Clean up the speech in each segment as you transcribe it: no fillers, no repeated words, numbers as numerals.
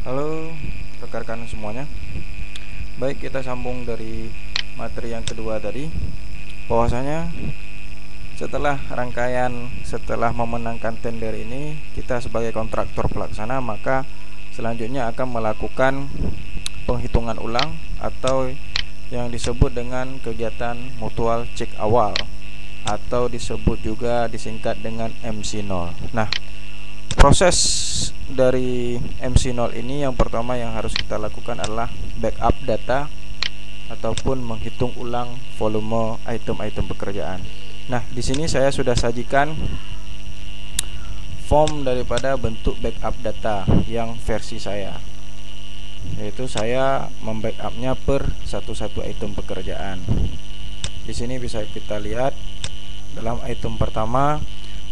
Halo rekan-rekan semuanya. Baik, kita sambung dari materi yang kedua tadi, bahwasanya setelah memenangkan tender ini, kita sebagai kontraktor pelaksana maka selanjutnya akan melakukan penghitungan ulang atau yang disebut dengan kegiatan mutual cek awal, atau disebut juga disingkat dengan MC0. Nah, proses dari MC0 ini yang pertama yang harus kita lakukan adalah backup data ataupun menghitung ulang volume item-item pekerjaan. Nah, di sini saya sudah sajikan form daripada bentuk backup data yang versi saya, yaitu saya membackupnya per satu item pekerjaan. Di sini bisa kita lihat dalam item pertama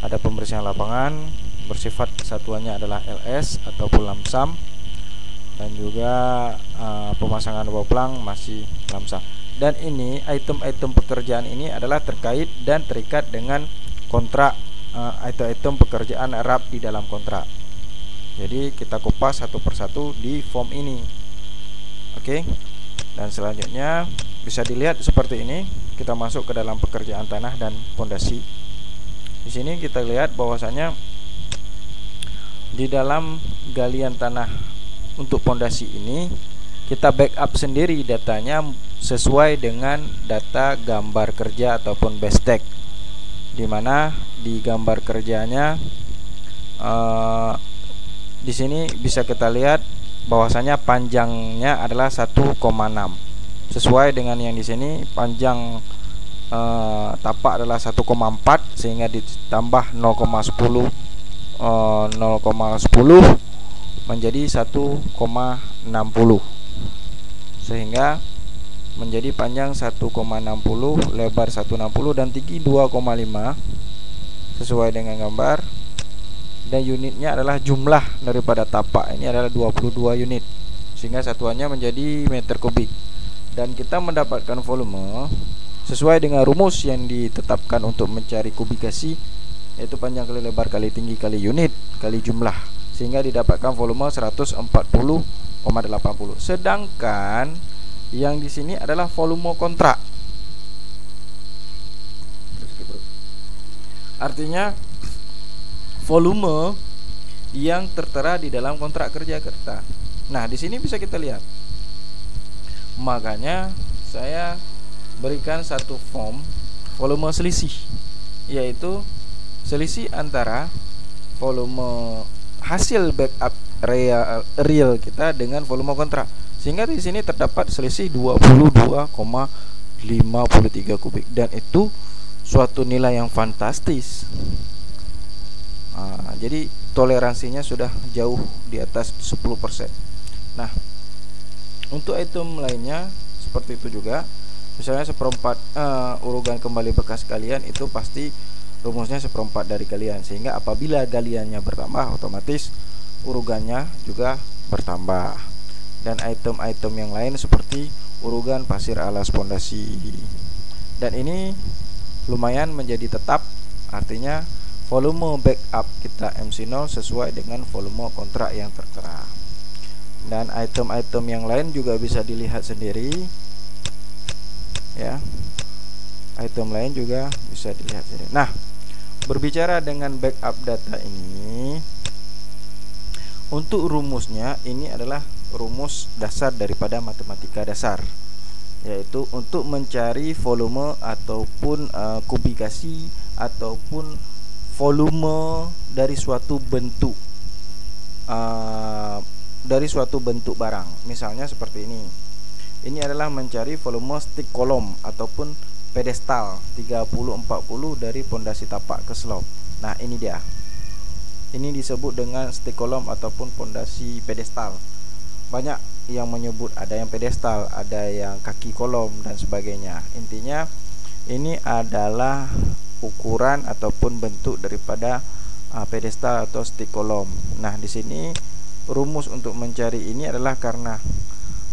ada pembersihan lapangan, bersifat satuannya adalah LS ataupun lamsam, dan juga pemasangan boplang masih lamsam. Dan ini item-item pekerjaan ini adalah terkait dan terikat dengan kontrak, item-item pekerjaan erat di dalam kontrak. Jadi kita kupas satu persatu di form ini. Oke. Dan selanjutnya bisa dilihat seperti ini. Kita masuk ke dalam pekerjaan tanah dan pondasi. Di sini kita lihat bahwasanya di dalam galian tanah untuk pondasi ini kita backup sendiri datanya sesuai dengan data gambar kerja ataupun bestek, dimana di gambar kerjanya di sini bisa kita lihat bahwasanya panjangnya adalah 1,6 sesuai dengan yang di sini. Panjang tapak adalah 1,4 sehingga ditambah 0,10 menjadi 1,60 sehingga menjadi panjang 1,60, lebar 160 dan tinggi 2,5 sesuai dengan gambar. Dan unitnya adalah jumlah daripada tapak ini adalah 22 unit sehingga satuannya menjadi meter kubik. Dan kita mendapatkan volume sesuai dengan rumus yang ditetapkan untuk mencari kubikasi, yaitu panjang kali lebar kali tinggi kali unit kali jumlah, sehingga didapatkan volume 140,80. Sedangkan yang di sini adalah volume kontrak. Artinya volume yang tertera di dalam kontrak kerja kita. Nah, di sini bisa kita lihat. Makanya saya berikan satu form volume selisih, yaitu selisih antara volume hasil backup real kita dengan volume kontrak, sehingga di sini terdapat selisih 22,53 kubik, dan itu suatu nilai yang fantastis. Jadi toleransinya sudah jauh di atas 10%. Nah, untuk item lainnya seperti itu juga. Misalnya seperempat urugan kembali bekas kalian, itu pasti rumusnya seperempat dari kalian, sehingga apabila galiannya bertambah otomatis urugannya juga bertambah. Dan item-item yang lain seperti urugan pasir alas pondasi. Dan ini lumayan menjadi tetap, artinya volume backup kita MC0 sesuai dengan volume kontrak yang tertera. Dan item-item yang lain juga bisa dilihat sendiri ya. Item lain juga bisa dilihat sendiri. Nah, berbicara dengan backup data ini, untuk rumusnya ini adalah rumus dasar daripada matematika dasar, yaitu untuk mencari volume ataupun kubikasi ataupun volume dari suatu bentuk barang. Misalnya seperti ini. Ini adalah mencari volume stick kolom ataupun pedestal 30-40 dari pondasi tapak ke slop. Nah, ini dia. Ini disebut dengan stick kolom ataupun pondasi pedestal. Banyak yang menyebut ada yang pedestal, ada yang kaki kolom dan sebagainya. Intinya ini adalah ukuran ataupun bentuk daripada pedestal atau stick kolom. Nah, di sini rumus untuk mencari ini adalah karena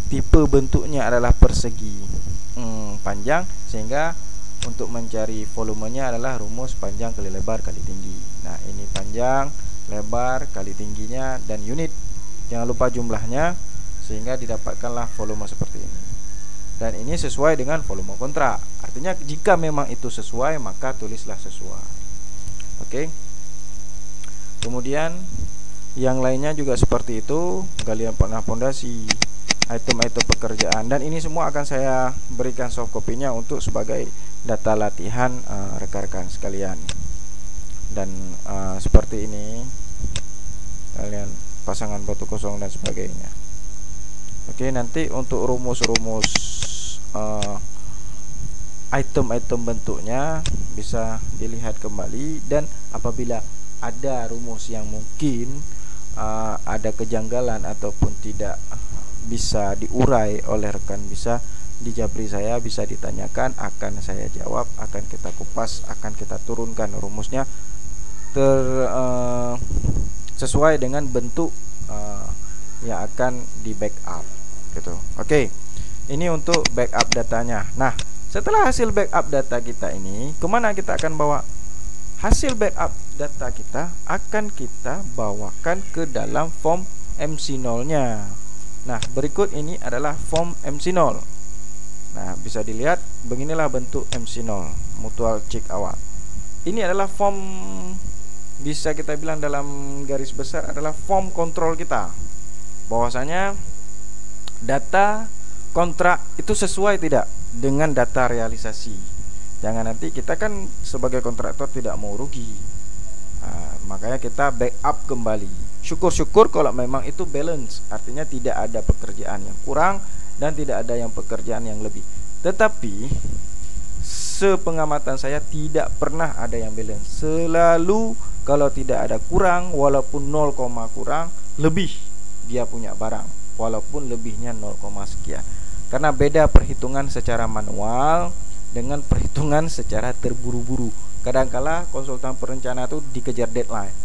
tipe bentuknya adalah persegi panjang, sehingga untuk mencari volumenya adalah rumus panjang kali lebar kali tinggi. Nah, ini panjang, lebar kali tingginya dan unit. Jangan lupa jumlahnya, sehingga didapatkanlah volume seperti ini. Dan ini sesuai dengan volume kontrak. Artinya jika memang itu sesuai, maka tulislah sesuai. Oke. Kemudian yang lainnya juga seperti itu, galian tanah pondasi, item-item pekerjaan, dan ini semua akan saya berikan soft copy-nya untuk sebagai data latihan rekan-rekan sekalian. Dan seperti ini kalian pasangan batu kosong dan sebagainya. Oke, nanti untuk rumus-rumus item-item bentuknya bisa dilihat kembali, dan apabila ada rumus yang mungkin ada kejanggalan ataupun tidak bisa diurai oleh rekan, bisa dijabri saya, bisa ditanyakan, akan saya jawab, akan kita kupas, akan kita turunkan rumusnya sesuai dengan bentuk yang akan di backup gitu. Oke, ini untuk backup datanya. Nah, setelah hasil backup data kita ini, kemana kita akan bawa? Hasil backup data kita akan kita bawakan ke dalam form MC0 nya. Nah, berikut ini adalah form MC0. Nah, bisa dilihat beginilah bentuk MC0, mutual check awal. Ini adalah form, bisa kita bilang dalam garis besar adalah form kontrol kita, bahwasanya data kontrak itu sesuai tidak dengan data realisasi. Jangan nanti kita kan sebagai kontraktor tidak mau rugi. Makanya kita backup kembali. Syukur-syukur kalau memang itu balance, artinya tidak ada pekerjaan yang kurang dan tidak ada yang pekerjaan yang lebih. Tetapi sepengamatan saya tidak pernah ada yang balance. Selalu kalau tidak ada kurang, walaupun 0, kurang, lebih dia punya barang, walaupun lebihnya 0, sekian. Karena beda perhitungan secara manual dengan perhitungan secara terburu-buru. Kadangkala konsultan perencana itu dikejar deadline.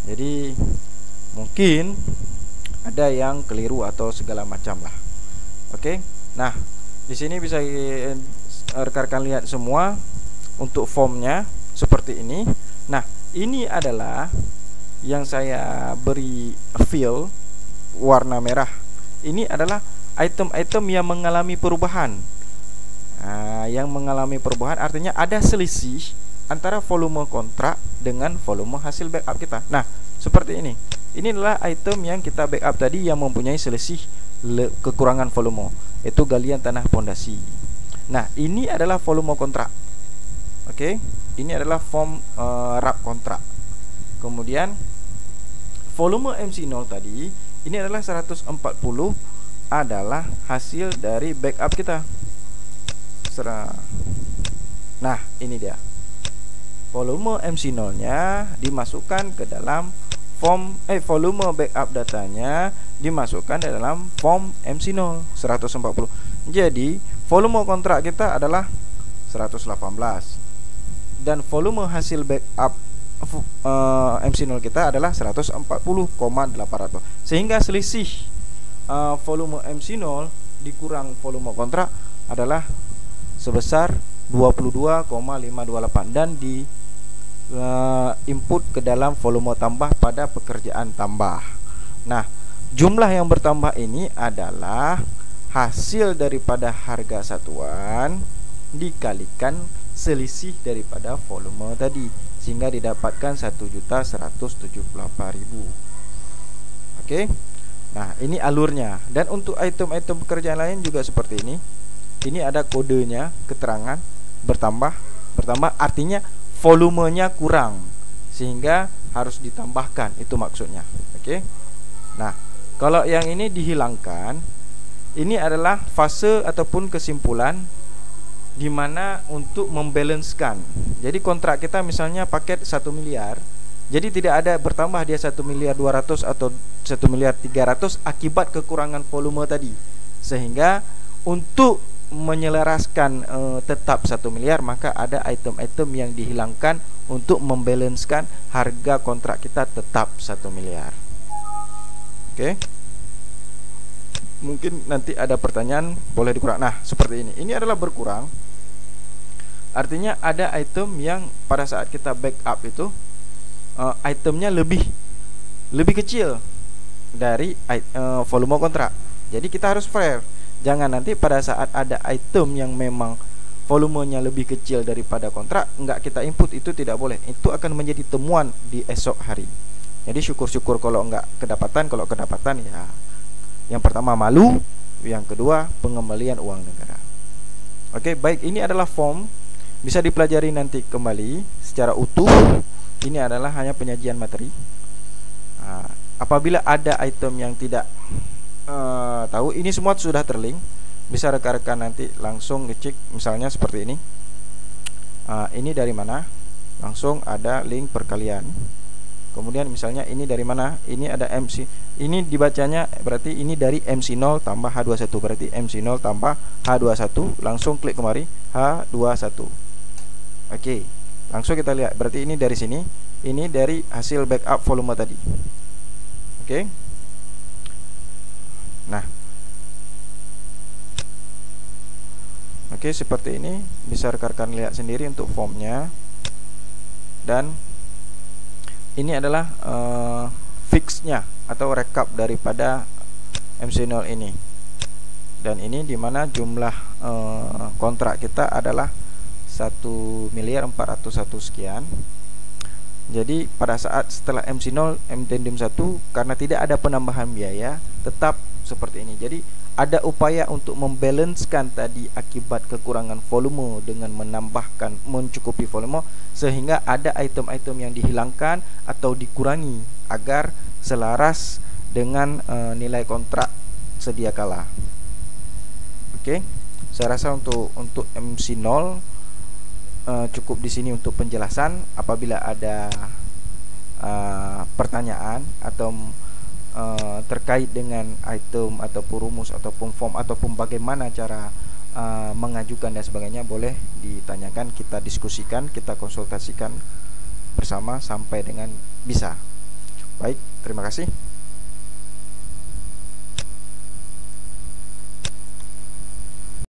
Jadi mungkin ada yang keliru atau segala macam lah. Oke. Nah, di sini bisa rekan-rekan lihat semua untuk formnya seperti ini. Nah, ini adalah yang saya beri fill warna merah. Ini adalah item-item yang mengalami perubahan. Yang mengalami perubahan artinya ada selisih antara volume kontrak dengan volume hasil backup kita. Nah, seperti ini. Ini adalah item yang kita backup tadi yang mempunyai selisih kekurangan volume, itu galian tanah pondasi. Nah, ini adalah volume kontrak. Oke, ini adalah form RAP kontrak. Kemudian volume MC0 tadi, ini adalah 140, adalah hasil dari backup kita. Nah, ini dia. Volume MC0 nya dimasukkan ke dalam form volume backup datanya dimasukkan dalam form MC0 140. Jadi volume kontrak kita adalah 118 dan volume hasil backup MC0 kita adalah 140,800. Sehingga selisih volume MC0 dikurang volume kontrak adalah sebesar 22,528 dan di input ke dalam volume tambah pada pekerjaan tambah. Nah, jumlah yang bertambah ini adalah hasil daripada harga satuan dikalikan selisih daripada volume tadi, sehingga didapatkan 1.178.000. Oke. Nah, ini alurnya. Dan untuk item-item pekerjaan lain juga seperti ini. Ini ada kodenya, keterangan bertambah artinya volumenya kurang sehingga harus ditambahkan, itu maksudnya. Oke. Nah, kalau yang ini dihilangkan, ini adalah fase ataupun kesimpulan di mana untuk membalancekan. Jadi kontrak kita misalnya paket 1 miliar, jadi tidak ada bertambah dia 1.200.000 atau 1.300.000 akibat kekurangan volume tadi. Sehingga untuk menyelaraskan tetap 1 miliar, maka ada item-item yang dihilangkan untuk membalancekan harga kontrak kita tetap 1 miliar. Oke. Mungkin nanti ada pertanyaan, boleh dikurang. Nah, seperti ini. Ini adalah berkurang. Artinya ada item yang pada saat kita backup itu itemnya lebih kecil. dari volume kontrak. Jadi kita harus fair. Jangan nanti pada saat ada item yang memang volumenya lebih kecil daripada kontrak, nggak kita input, itu tidak boleh. Itu akan menjadi temuan di esok hari. Jadi syukur-syukur kalau nggak kedapatan. Kalau kedapatan ya, yang pertama malu, yang kedua pengembalian uang negara. Oke, baik, ini adalah form, bisa dipelajari nanti kembali secara utuh. Ini adalah hanya penyajian materi. Apabila ada item yang tidak tahu, ini semua sudah terlink. Bisa rekan-rekan nanti langsung ngecek, misalnya seperti ini. Ini dari mana? Langsung ada link perkalian. Kemudian misalnya ini dari mana? Ini ada MC. Ini dibacanya berarti ini dari MC0 tambah H21. Berarti MC0 tambah H21. Langsung klik kemari H21. Oke, langsung kita lihat. Berarti ini dari sini. Ini dari hasil backup volume tadi. Oke. Nah, oke, seperti ini. Bisa rekan-rekan lihat sendiri untuk formnya. Dan ini adalah fixnya atau recap daripada MC0 ini. Dan ini dimana jumlah kontrak kita adalah 1.401 sekian. Jadi pada saat setelah MC0 Mtendum 1, karena tidak ada penambahan biaya, tetap seperti ini. Jadi ada upaya untuk membalancekan tadi akibat kekurangan volume dengan menambahkan, mencukupi volume, sehingga ada item-item yang dihilangkan atau dikurangi agar selaras dengan nilai kontrak sedia kala. Oke, saya rasa untuk MC0 cukup di sini untuk penjelasan. Apabila ada pertanyaan atau terkait dengan item ataupun rumus ataupun form ataupun bagaimana cara mengajukan dan sebagainya, boleh ditanyakan, kita diskusikan, kita konsultasikan bersama sampai dengan bisa. Baik, terima kasih.